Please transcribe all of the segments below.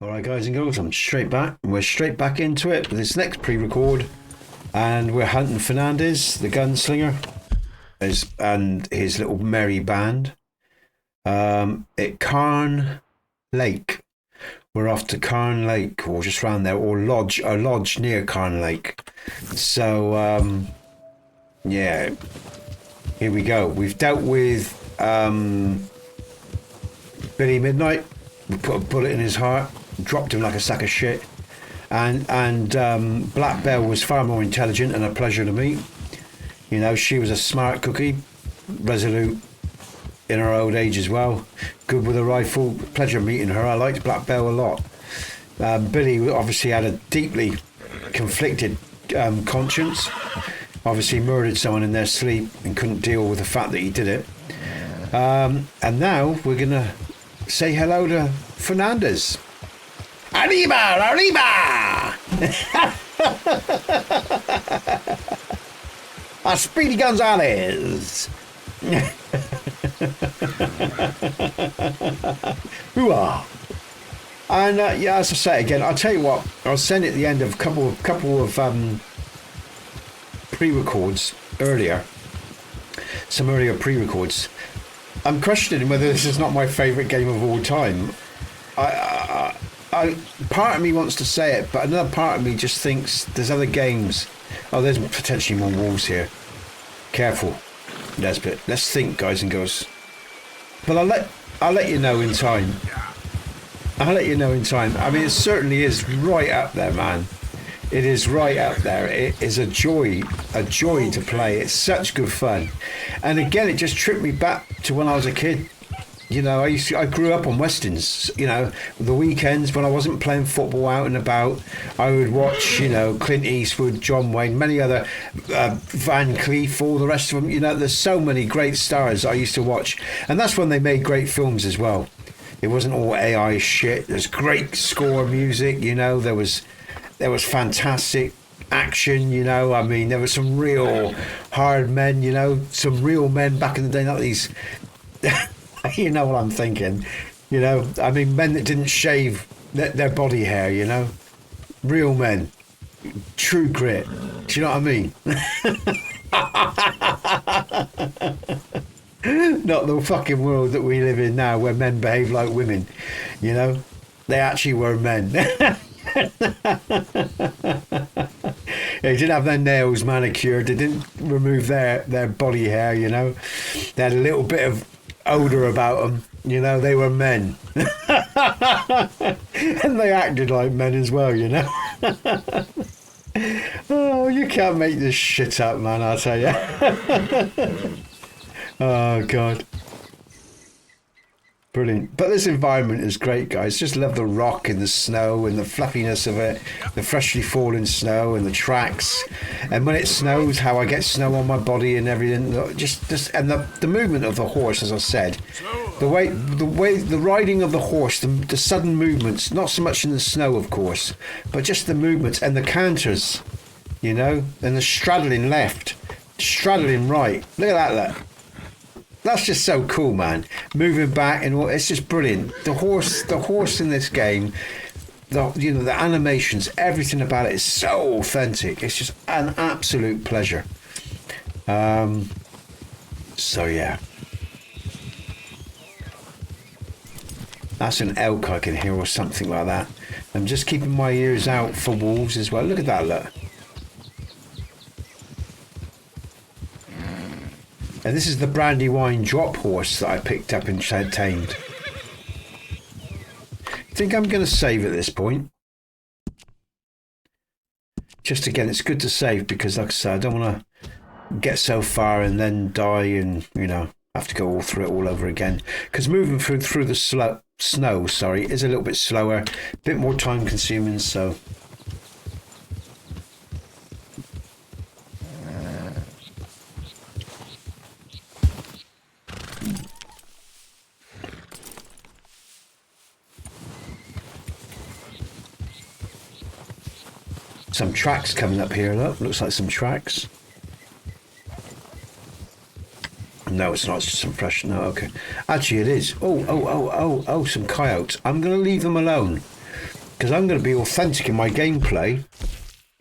Alright guys and girls, I'm straight back. We're straight back into it with this next pre-record. And we're hunting Fernandez, the gunslinger, and his little merry band. At Carn Lake. We're off to Carn Lake, or just around there, or a lodge near Carn Lake. So, yeah, here we go. We've dealt with Billy Midnight. We put a bullet in his heart, dropped him like a sack of shit. And Black Belle was far more intelligent and a pleasure to meet. You know, she was a smart cookie, resolute in her old age as well. Good with a rifle. Pleasure meeting her. I liked Black Belle a lot. Billy obviously had a deeply conflicted conscience. Obviously murdered someone in their sleep and couldn't deal with the fact that he did it. And now we're going to say hello to Fernandez. Arriba! Arriba! A Speedy Gonzalez! Hooah! And yeah, as I say again, I'll tell you what, I'll send it at the end of a couple of pre-records earlier. Some earlier pre-records. I'm questioning whether this is not my favourite game of all time. Part of me wants to say it, but another part of me just thinks there's other games. Oh, there's potentially more wolves here. Careful, Nesbit. Let's think, guys and girls. But I'll let you know in time. I'll let you know in time. I mean, it certainly is right up there, man. It is right up there. It is a joy to play. It's such good fun. And again, it just tripped me back to when I was a kid. You know, I grew up on westerns. You know, the weekends when I wasn't playing football out and about, I would watch, you know, Clint Eastwood, John Wayne, many other, Van Cleef, all the rest of them. You know, there's so many great stars I used to watch, and that's when they made great films as well. It wasn't all AI shit. There's great score music. You know, there was fantastic action. You know, I mean, there were some real hard men. You know, some real men back in the day, not these. You know what I'm thinking, you know, I mean, men that didn't shave their body hair, you know, real men, true grit. Do you know what I mean? Not the fucking world that we live in now where men behave like women, you know, they actually were men. They didn't have their nails manicured, they didn't remove their body hair, you know, they had a little bit of odor about them, you know, they were men. And they acted like men as well, you know. Oh, you can't make this shit up, man, I'll tell you. Oh god, brilliant. But this environment is great, guys. Just love the rock and the snow and the fluffiness of it, the freshly fallen snow and the tracks, and when it snows, how I get snow on my body and everything. Just and the movement of the horse, as I said, the way the riding of the horse, the sudden movements, not so much in the snow, of course, but just the movements and the canters, you know, and the straddling left, straddling right. Look at that, look. That's just so cool, man. Moving back and it's just brilliant. The horse in this game, you know, the animations, everything about it is so authentic. It's just an absolute pleasure. So yeah, that's an elk I can hear or something like that. I'm just keeping my ears out for wolves as well. Look at that, look. And this is the Brandywine drop horse that I picked up and tamed. I think I'm going to save at this point. Just again, it's good to save because, like I said, I don't want to get so far and then die and, you know, have to go all through it all over again. Because moving through the snow, sorry, is a little bit slower, a bit more time consuming, so... Some tracks coming up here, look. Looks like some tracks. No, it's not. It's just some fresh. No, okay. Actually, it is. Oh, some coyotes. I'm going to leave them alone. because I'm going to be authentic in my gameplay,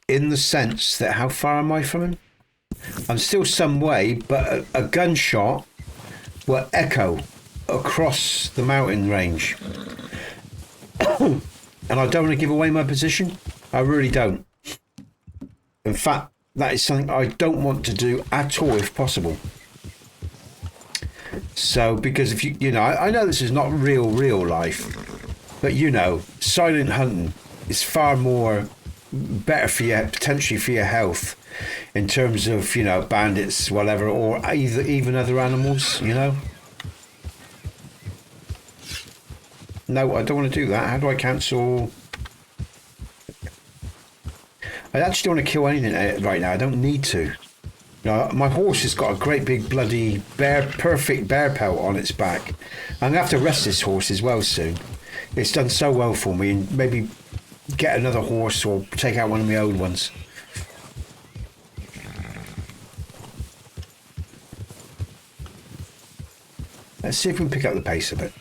in the sense that how far am I from him? I'm still some way, but a gunshot will echo across the mountain range. And I don't want to give away my position. I really don't. In fact, that is something I don't want to do at all if possible. So, because if you know, I know this is not real life, but you know, silent hunting is far more better for you, potentially for your health, in terms of, you know, bandits, whatever, or even other animals, you know. No, I don't want to do that. How do I cancel? I actually don't want to kill anything right now. I don't need to. Now, my horse has got a great big bloody perfect bear pelt on its back. I'm going to have to rest this horse as well soon. It's done so well for me, and maybe get another horse or take out one of my old ones. Let's see if we can pick up the pace a bit.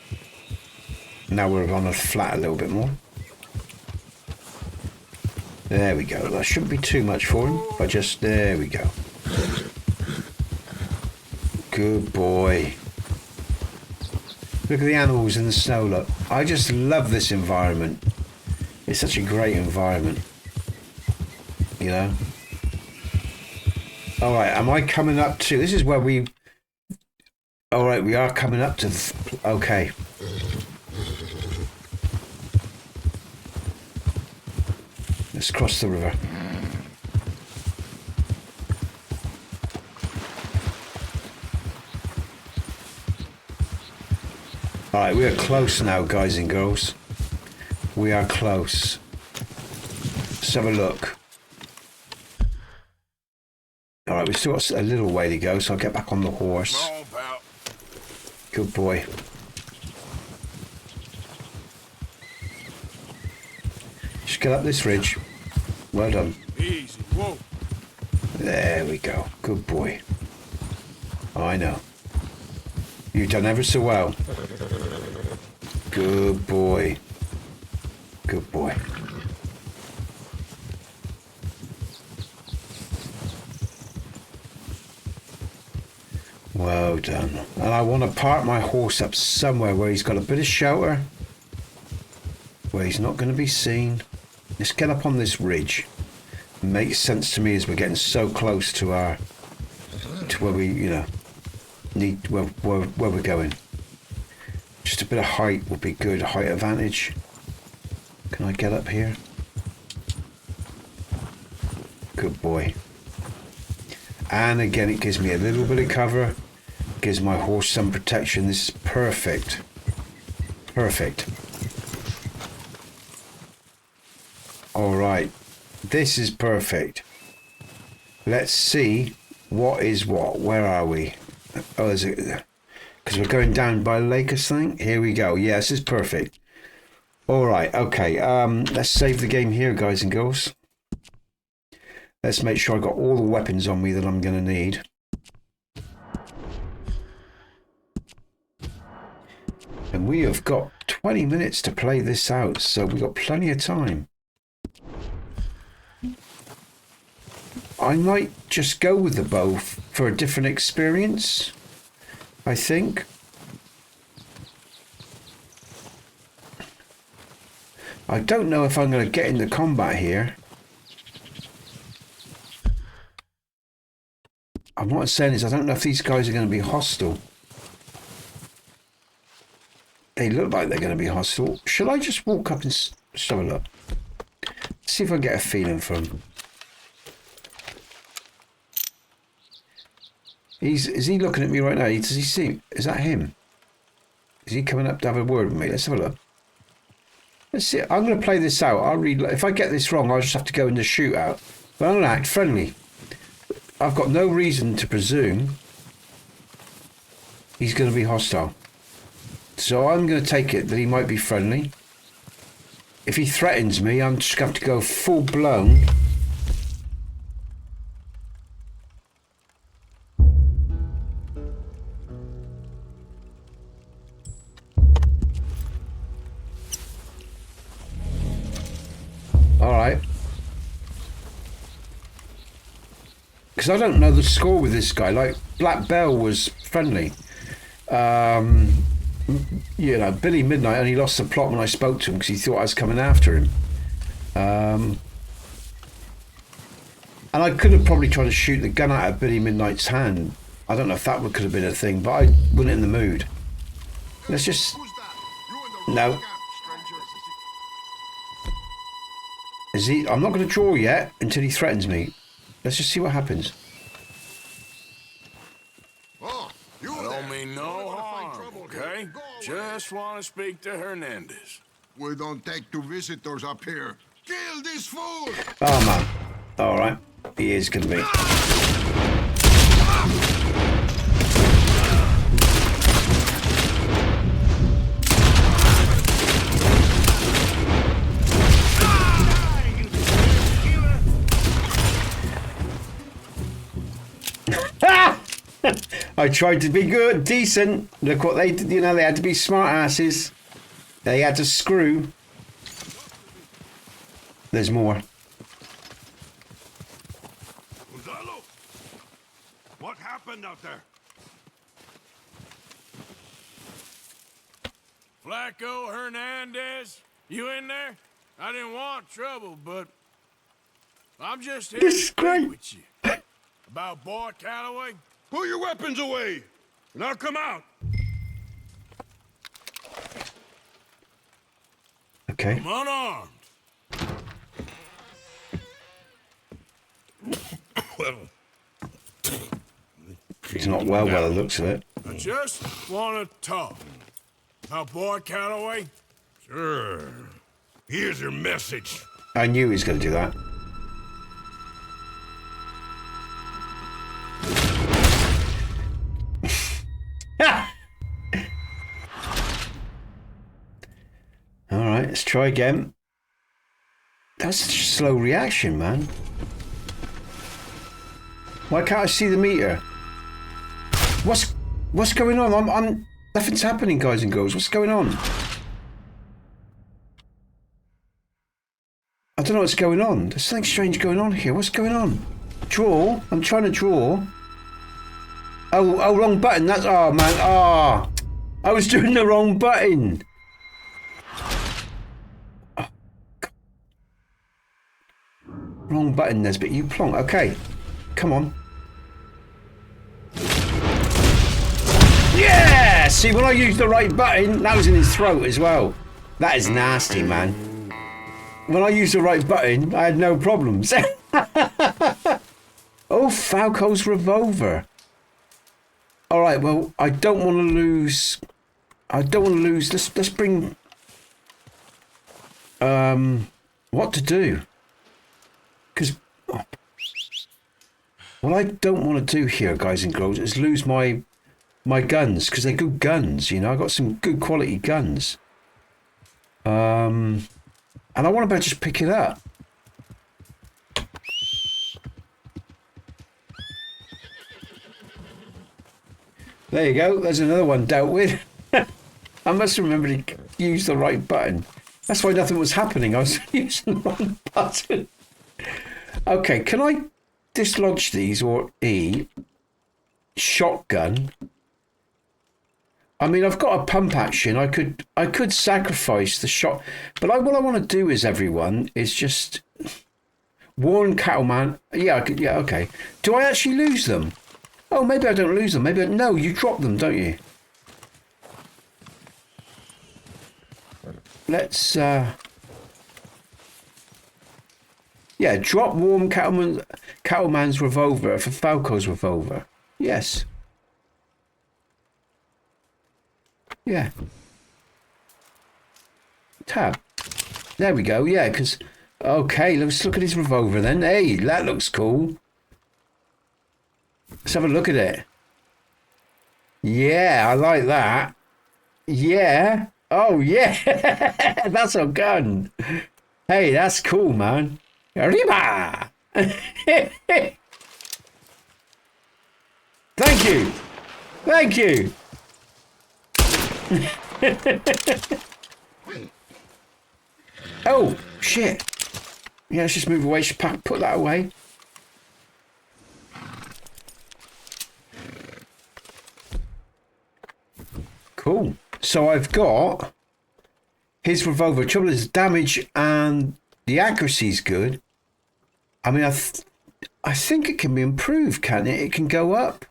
Now we're on a flat a little bit more. There we go. That shouldn't be too much for him, but just there we go. Good boy. Look at the animals in the snow, look. I just love this environment. It's such a great environment. You know? Alright, am I coming up to... This is where we... Alright, we are coming up to... Okay. Let's cross the river. Alright, we are close now, guys and girls. We are close. Let's have a look. Alright, we've still got a little way to go, so I'll get back on the horse. Good boy. Just get up this ridge. Well done. Easy. Whoa. There we go. Good boy. Oh, I know. You've done ever so well. Good boy. Good boy. Well done. And I want to park my horse up somewhere where he's got a bit of shelter, where he's not going to be seen. Let's get up on this ridge. It makes sense to me as we're getting so close to our, to where we, you know, need, where we're going. Just a bit of height would be good, height advantage. Can I get up here? Good boy. And again, it gives me a little bit of cover, gives my horse some protection. This is perfect. Perfect. All right, this is perfect. Let's see what is what. Where are we? Oh, is it? Because we're going down by the lake or something. Here we go. Yeah, this is perfect. All right. Okay. Let's save the game here, guys and girls. Let's make sure I got all the weapons on me that I'm going to need. And we have got 20 minutes to play this out, so we've got plenty of time. I might just go with the bow for a different experience, I think. I don't know if I'm going to get into combat here. And what I'm saying is I don't know if these guys are going to be hostile. They look like they're going to be hostile. Should I just walk up and have a look? See if I get a feeling from them. Is he looking at me right now? Does he see? Is that him? Is he coming up to have a word with me? Let's have a look. Let's see. I'm going to play this out. I'll read. If I get this wrong, I'll just have to go into shootout. But I'm going to act friendly. I've got no reason to presume he's going to be hostile. So I'm going to take it that he might be friendly. If he threatens me, I'm just going to have to go full blown. Because I don't know the score with this guy. Like, Black Bell was friendly. You know, Billy Midnight only lost the plot when I spoke to him because he thought I was coming after him. And I could have probably tried to shoot the gun out of Billy Midnight's hand. I don't know if that could have been a thing, but I wasn't in the mood. Let's just... No. Is he... I'm not going to draw yet until he threatens me. Let's just see what happens. I don't mean no harm, okay? Just want to speak to Hernandez. We don't take two visitors up here. Kill this fool! Oh, man. All right. He is going to be. I tried to be good, decent. Look what they did. You know, they had to be smart asses. They had to screw. There's more. Gonzalo, what happened out there? Falco Hernandez, you in there? I didn't want trouble, but I'm just here to speak with you. About Boy Calloway? Pull your weapons away, and I'll come out. Okay. I'm unarmed. He's not well by the looks of it. I just want to talk. About Boy Calloway? Sure. Here's your message. I knew he was going to do that. All right, let's try again. That's such a slow reaction, man. Why can't I see the meter? What's going on? I'm nothing's happening, guys and girls. What's going on? I don't know what's going on. There's something strange going on here. What's going on? Draw. I'm trying to draw. Oh, wrong button. That's oh man. Oh, I was doing the wrong button. Oh, wrong button, Nesbit. You plonk. Okay, come on. Yeah! See, when I used the right button, that was in his throat as well. That is nasty, man. When I used the right button, I had no problems. Oh, Falco's revolver. All right, well, I don't want to lose. I don't want to lose. Let's bring. What to do? Because what I don't want to do here, guys and girls, is lose my guns, because they're good guns. You know, I got some good quality guns. And I want to be able to just pick it up. There you go. There's another one dealt with. I must remember to use the right button. That's why nothing was happening. I was using the wrong button. Okay, can I dislodge these or E? Shotgun. I mean, I've got a pump action. I could sacrifice the shot, but what I want to do is just warn Cattleman. Yeah, I could. Yeah, okay. Do I actually lose them? Oh, maybe I don't lose them. Maybe no. You drop them, don't you? Let's. Yeah, drop warm Cattleman's revolver for Falco's revolver. Yes. Yeah. Tab. There we go. Yeah, because... Okay, let's look at his revolver then. Hey, that looks cool. Let's have a look at it. Yeah, I like that. Yeah. Oh, yeah. That's a gun. Hey, that's cool, man. Arriba! Thank you. Thank you. Oh, shit. Yeah, let's just move away. Just put that away. Cool. So I've got his revolver. Trouble is damage and the accuracy's good. I mean, I think it can be improved, can't it? It can go up.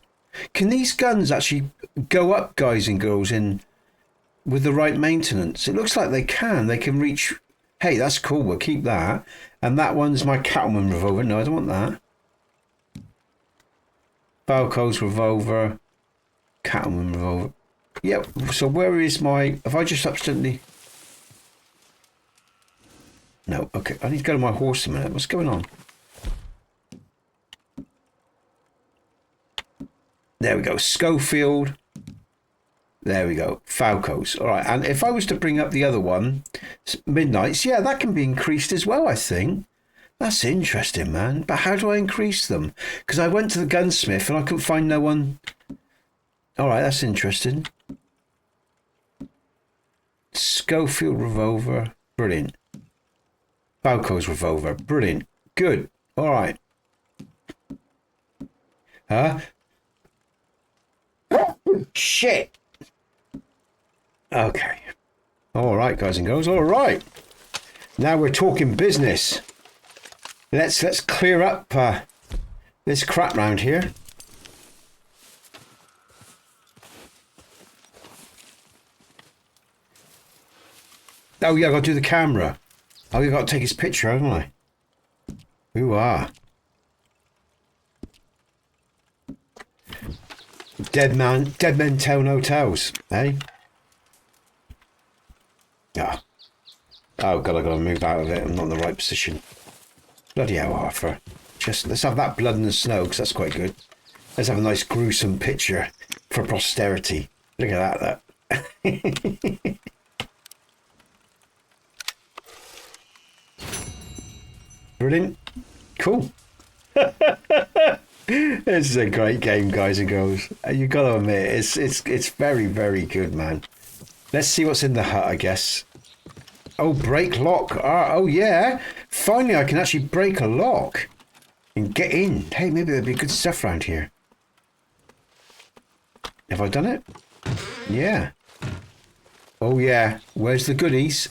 Can these guns actually go up, guys and girls, in with the right maintenance? It looks like they can. They can reach... Hey, that's cool. We'll keep that. And that one's my Cattleman revolver. No, I don't want that. Falco's revolver. Cattleman revolver. Yep. So where is my... Have I just accidentally... No. Okay. I need to go to my horse a minute. What's going on? There we go. Schofield. There we go. Falco's. All right. And if I was to bring up the other one, Midnight's, yeah, that can be increased as well, I think. That's interesting, man. But how do I increase them? Because I went to the gunsmith and I couldn't find no one. All right. That's interesting. Schofield revolver. Brilliant. Falco's revolver. Brilliant. Good. All right. Huh? Shit. Okay. All right, guys and girls. All right. Now we're talking business. Let's clear up this crap round here. Oh yeah, I got to do the camera. Oh, you got to take his picture, haven't I? Ooh-ah. Dead men tell no tales, eh? Ah. Oh god, I gotta move out of it. I'm not in the right position. Bloody hell, Arthur. Just let's have that blood in the snow, because that's quite good. Let's have a nice gruesome picture for posterity. Look at that. Brilliant. Cool. This is a great game, guys and girls. You gotta admit, it's very, very good, man. Let's see what's in the hut, I guess. Oh, break lock. Oh yeah. Finally, I can actually break a lock and get in. Hey, maybe there'll be good stuff around here. Have I done it? Yeah. Oh yeah. Where's the goodies?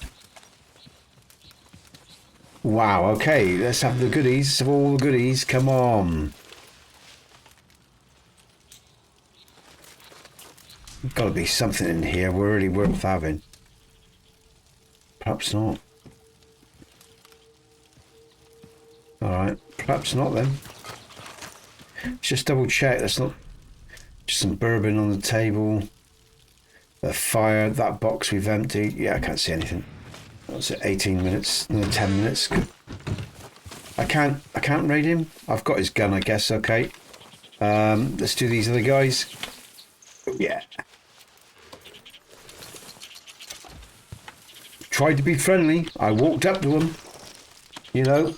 Wow. Okay, let's have the goodies. Let's have all the goodies. Come on. Got to be something in here really worth having. Perhaps not. Alright, perhaps not then. Let's just double check. That's not just some bourbon on the table. The fire, that box we've emptied. Yeah, I can't see anything. That's it, 18 minutes, another 10 minutes. I can't raid him. I've got his gun, I guess. Okay. Let's do these other guys. Yeah. Tried to be friendly. I walked up to him, you know.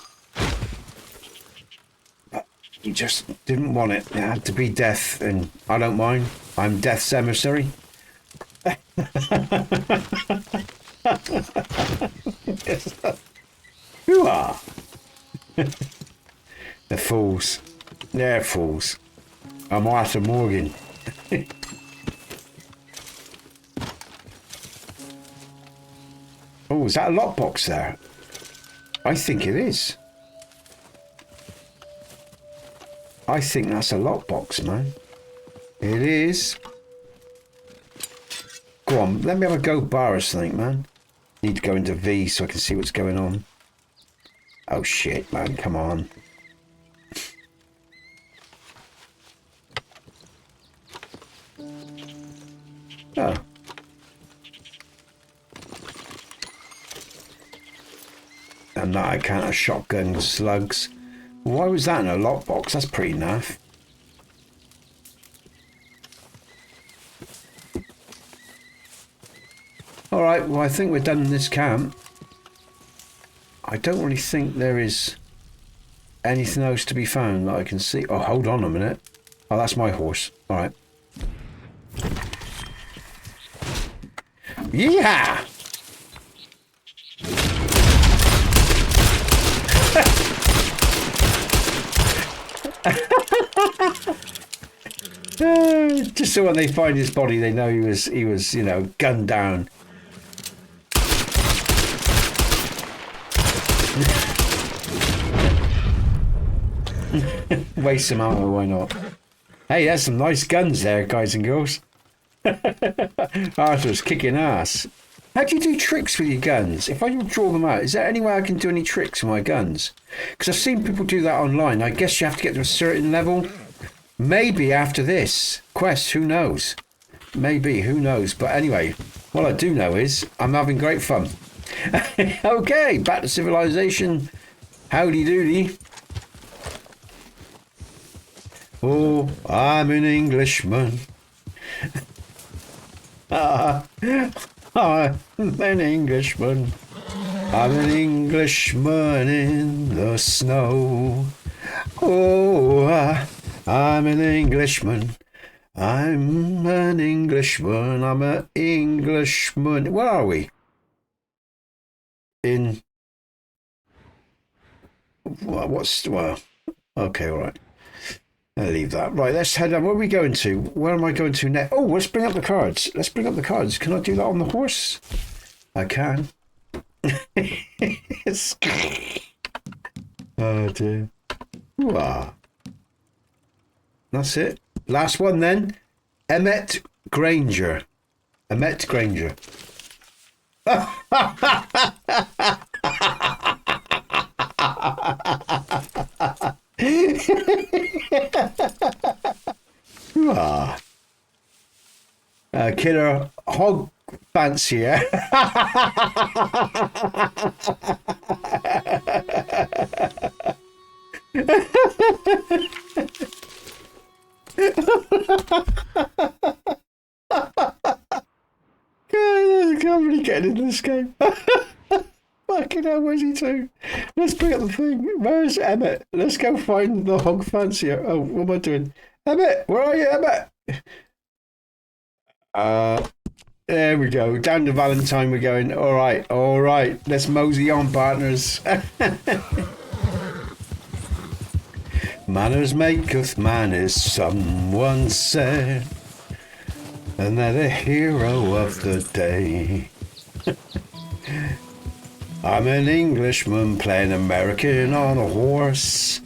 But he just didn't want it. It had to be death, and I don't mind. I'm death's emissary. Who are? The fools. They're fools. I'm Arthur Morgan. Oh, is that a lockbox there? I think it is. I think that's a lockbox, man. It is. Go on, let me have a go bar or something, man. Need to go into V so I can see what's going on. Oh shit, man, come on. Oh. And that I can't have shotgun slugs. Why was that in a lockbox? That's pretty naff. Alright, well I think we're done in this camp. I don't really think there is anything else to be found that I can see. Oh, hold on a minute. Oh, that's my horse. Alright. Yeah! Just so when they find his body, they know he was, you know, gunned down. Waste some ammo, why not? Hey, there's some nice guns there, guys and girls. Arthur's kicking ass. How do you do tricks with your guns? If I draw them out, is there any way I can do any tricks with my guns? Because I've seen people do that online. I guess you have to get to a certain level. Maybe after this quest, who knows? Maybe, who knows? But anyway, what I do know is I'm having great fun. Okay, back to civilization. Howdy doody. Oh, I'm an Englishman. I'm an Englishman. I'm an Englishman in the snow. Oh, I'm an Englishman. I'm an Englishman. I'm an Englishman. Where are we? In... What's... Well, okay, all right. I'll leave that. Right, let's head on. Where are we going to? Where am I going to next? Oh, let's bring up the cards. Let's bring up the cards. Can I do that on the horse? I can. Oh, dear. Ooh-ah. That's it. Last one, then. Emmett Granger. Emmett Granger. Killer hog fancier. I can't really get into this game. Fucking hell, where's he to? Let's bring up the thing. Where's Emmett? Let's go find the hog fancier. Oh, what am I doing? Emmett, where are you, Emmett? There we go. Down to Valentine we're going. All right. Let's mosey on, partners. Manners maketh manners, someone said, and they're the hero of the day. I'm an Englishman playing American on a horse.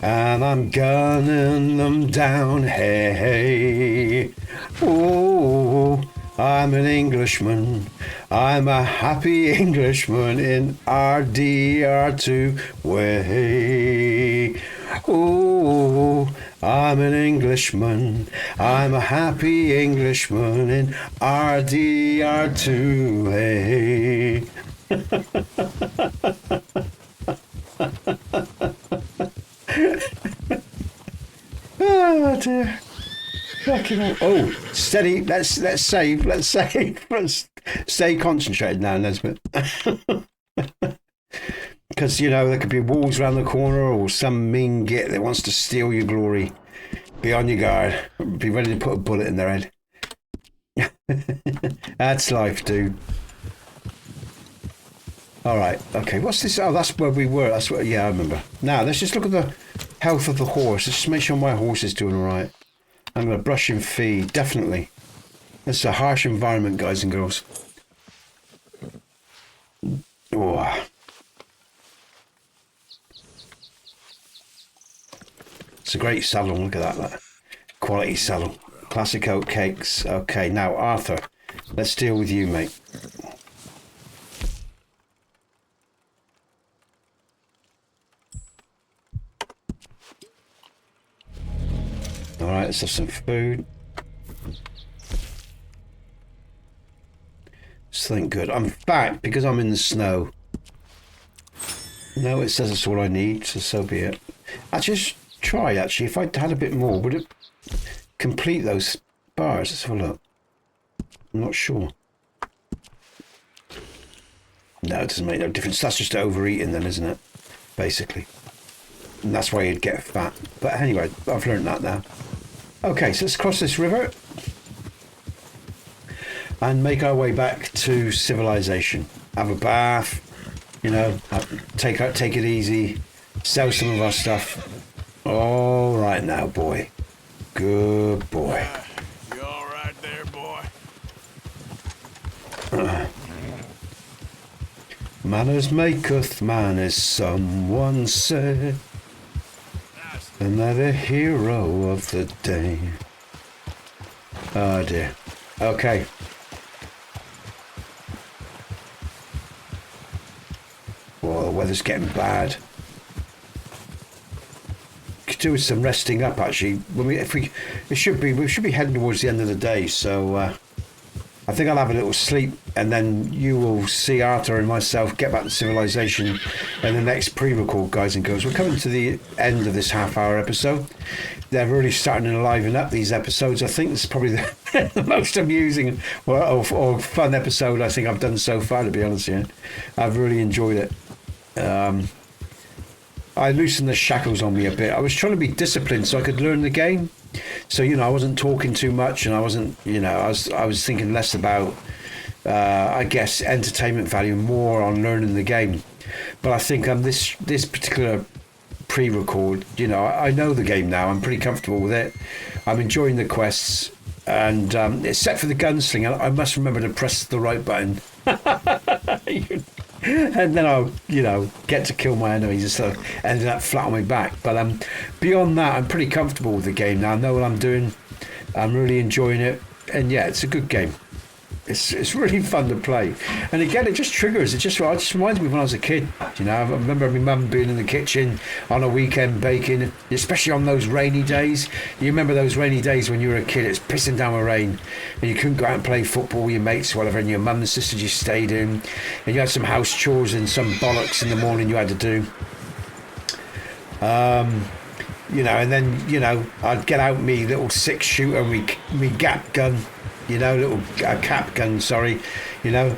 And I'm gunning them down, hey. Oh, I'm an Englishman. I'm a happy Englishman in RDR2 way. Oh, I'm an Englishman. I'm a happy Englishman in RDR2 way. Oh dear. Fucking hell. Oh, steady. Let's save. Let's stay concentrated now, Nesbit. Because, you know, there could be wolves around the corner or some mean git that wants to steal your glory. Be on your guard. Be ready to put a bullet in their head. That's life, dude. Alright, okay, what's this? Oh, that's where we were. That's what, yeah, I remember. Now, let's just look at the health of the horse. Let's just make sure my horse is doing alright. I'm going to brush and feed, definitely. It's a harsh environment, guys and girls. Oh. It's a great salon, look at that. Quality salon. Classic oat cakes. Okay, now, Arthur, let's deal with you, mate. Alright, let's have some food. Something good. I'm fat because I'm in the snow. No, it says that's all I need, so be it. Just try, actually. If I had a bit more, would it complete those bars? Let's have a look. I'm not sure. No, it doesn't make no difference. That's just overeating then, isn't it? Basically. And that's why you'd get fat. But anyway, I've learned that now. Okay, so let's cross this river and make our way back to civilization. Have a bath, you know, take it easy, sell some of our stuff, All right now, boy. Good boy. You all right there, boy? Manners maketh man, as someone said. Another hero of the day. Oh dear. Okay. Well, the weather's getting bad. Could do with some resting up actually. We should be heading towards the end of the day, so I think I'll have a little sleep, and then you will see Arthur and myself get back to civilization in the next pre-record, guys and girls. We're coming to the end of this half-hour episode. They're really starting to liven up these episodes. I think it's probably the most amusing or fun episode I think I've done so far, to be honest with you. I've really enjoyed it. I loosened the shackles on me a bit. I was trying to be disciplined so I could learn the game. So, you know, I wasn't talking too much, and I wasn't, you know, I was thinking less about, I guess, entertainment value, more on learning the game. But I think this particular pre-record, you know, I know the game now. I'm pretty comfortable with it. I'm enjoying the quests, and except for the gunslinger, I must remember to press the right button. And then I'll, you know, get to kill my enemies instead of ending up flat on my back. But beyond that, I'm pretty comfortable with the game now. I know what I'm doing. I'm really enjoying it. And yeah, it's a good game. It's really fun to play. And again, it just triggers. It just reminds me when I was a kid. You know, I remember my mum being in the kitchen on a weekend baking, especially on those rainy days. You remember those rainy days when you were a kid? It's pissing down with rain, and you couldn't go out and play football with your mates or whatever, and your mum and sister just stayed in, and you had some house chores and some bollocks in the morning you had to do. You know, and then, you know, I'd get out me little 6-shooter, me gap gun. You know, little cap gun, sorry. You know,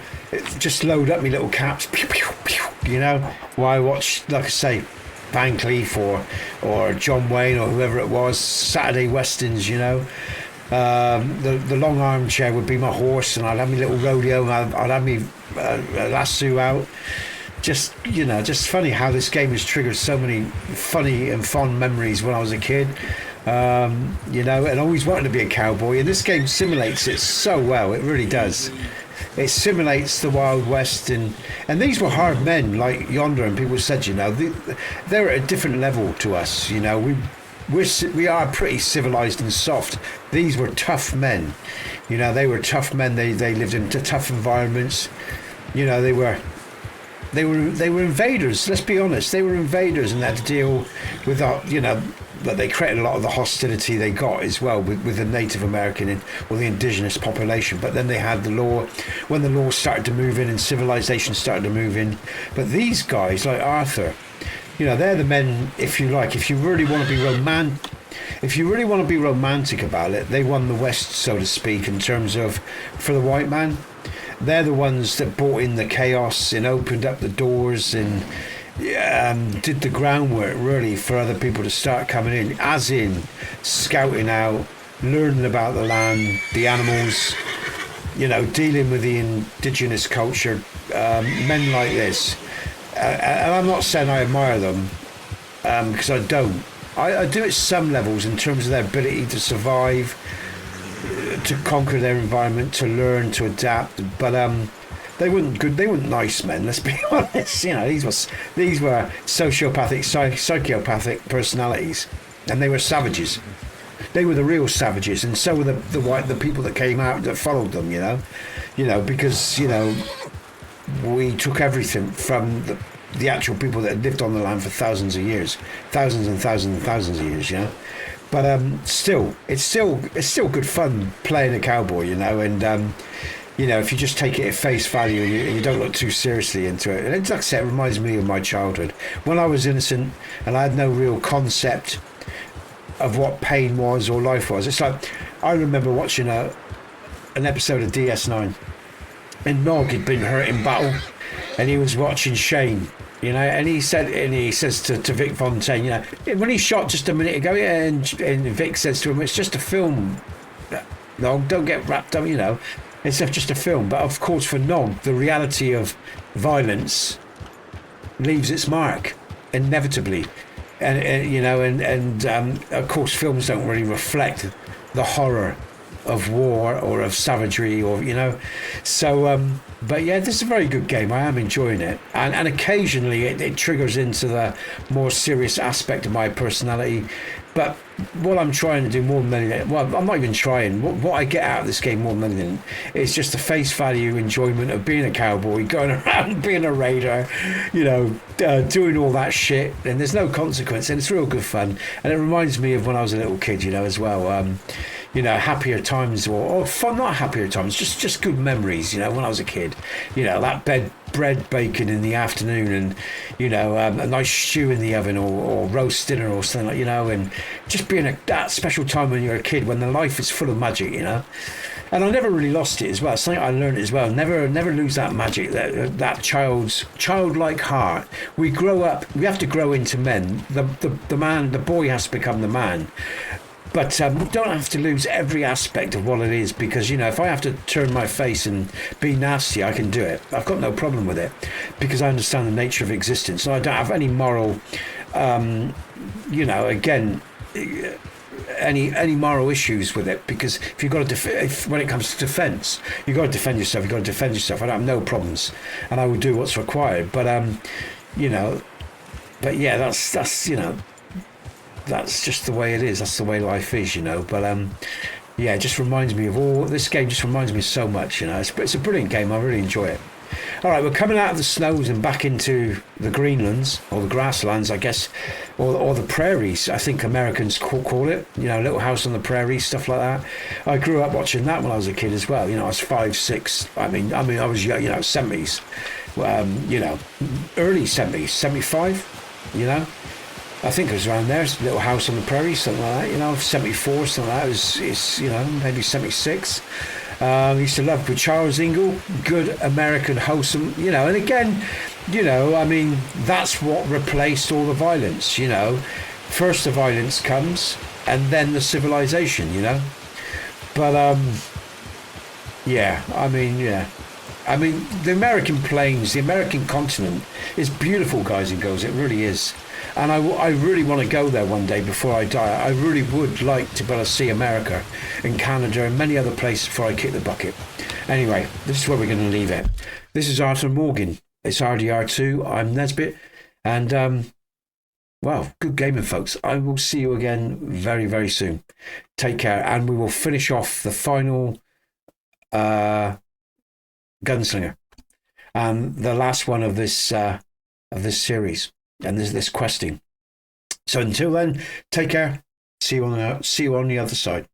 just load up me little caps, pew, pew, pew, you know, while I watch, like I say, Van Cleef or John Wayne or whoever it was, Saturday Westerns, you know. The long armchair would be my horse, and I'd have my little rodeo, and I'd have me lasso out. Just, you know, just funny how this game has triggered so many funny and fond memories when I was a kid. You know, and always wanted to be a cowboy, and this game simulates it so well. It really does. It simulates the Wild West, and these were hard men like yonder, and people said, you know, they're at a different level to us. You know, we are pretty civilized and soft. These were tough men. You know, they were tough men. They lived in tough environments. You know, they were invaders. Let's be honest, they were invaders, and they had to deal with that. You know, but they created a lot of the hostility they got as well with the Native American or the indigenous population. But then they had the law, when the law started to move in and civilization started to move in. But these guys, like Arthur, you know, they're the men, if you like, if you really want to be romantic about it, they won the West, so to speak, in terms of, for the white man, they're the ones that brought in the chaos and opened up the doors and did the groundwork really for other people to start coming in, as in scouting out, learning about the land, the animals, you know, dealing with the indigenous culture. Men like this, and I'm not saying I admire them, because I don't. I do at some levels in terms of their ability to survive, to conquer their environment, to learn, to adapt, but they weren't nice men, let's be honest. You know, these were sociopathic, psychopathic personalities, and they were savages. They were the real savages, and so were the people that came out that followed them. You know, because, you know, we took everything from the actual people that had lived on the land for thousands of years, thousands and thousands and thousands of years. You know, but it's still good fun playing a cowboy. You know, and you know, if you just take it at face value and you don't look too seriously into it. And like I said, it reminds me of my childhood when I was innocent and I had no real concept of what pain was or life was. It's like, I remember watching an episode of DS9, and Nog had been hurt in battle, and he was watching Shane, you know, and he says to Vic Fontaine, you know, when he shot just a minute ago, yeah, and Vic says to him, it's just a film, Nog, don't get wrapped up, you know. It's just a film. But of course, for Nog, the reality of violence leaves its mark, inevitably. and you know, and of course, films don't really reflect the horror of war or of savagery, or you know. So but yeah, this is a very good game. I am enjoying it, and occasionally it triggers into the more serious aspect of my personality. But what I'm trying to do more than anything, well, I'm not even trying. What I get out of this game more than anything is just the face value enjoyment of being a cowboy, going around being a raider, you know, doing all that shit, and there's no consequence, and it's real good fun. And it reminds me of when I was a little kid, you know, as well. You know, happier times, or fun, not happier times, just good memories, you know, when I was a kid. You know, that bread bacon in the afternoon, and, you know, a nice stew in the oven, or roast dinner or something like, you know, and just being that special time when you're a kid, when the life is full of magic, you know. And I never really lost it as well. Something I learned as well. Never lose that magic, that childlike heart. We grow up. We have to grow into men. The boy has to become the man. But we don't have to lose every aspect of what it is, because, you know, if I have to turn my face and be nasty, I can do it. I've got no problem with it, because I understand the nature of existence. And I don't have any moral, you know, again, any moral issues with it, because if you've got to when it comes to defence, you've got to defend yourself. You've got to defend yourself. I don't have no problems, and I will do what's required. But you know, but yeah, that's you know. That's just the way it is. That's the way life is, you know. But yeah, it just reminds me of all this game. Just reminds me so much, you know. It's a brilliant game. I really enjoy it. All right, we're coming out of the snows and back into the greenlands, or the grasslands, I guess, or the prairies. I think Americans call it. You know, Little House on the Prairie, stuff like that. I grew up watching that when I was a kid as well. You know, I was 5, 6. I mean, I was young. You know, 70s. You know, early 70s, 75. You know. I think it was around there, Little House on the Prairie, something like that, you know, 74, something like that. It's you know, maybe 76. I used to love with Charles Ingle, good American, wholesome, you know, and again, you know, I mean, that's what replaced all the violence, you know. First the violence comes, and then the civilization, you know. But, yeah, I mean, the American plains, the American continent is beautiful, guys and girls, it really is. And I really want to go there one day before I die. I really would like to be able to see America and Canada and many other places before I kick the bucket. Anyway, this is where we're going to leave it. This is Arthur Morgan. It's RDR2. I'm Nesbit. And, well, good gaming, folks. I will see you again very, very soon. Take care. And we will finish off the final Gunslinger. The last one of this series. And this questing. So until then, take care. See you on the other side.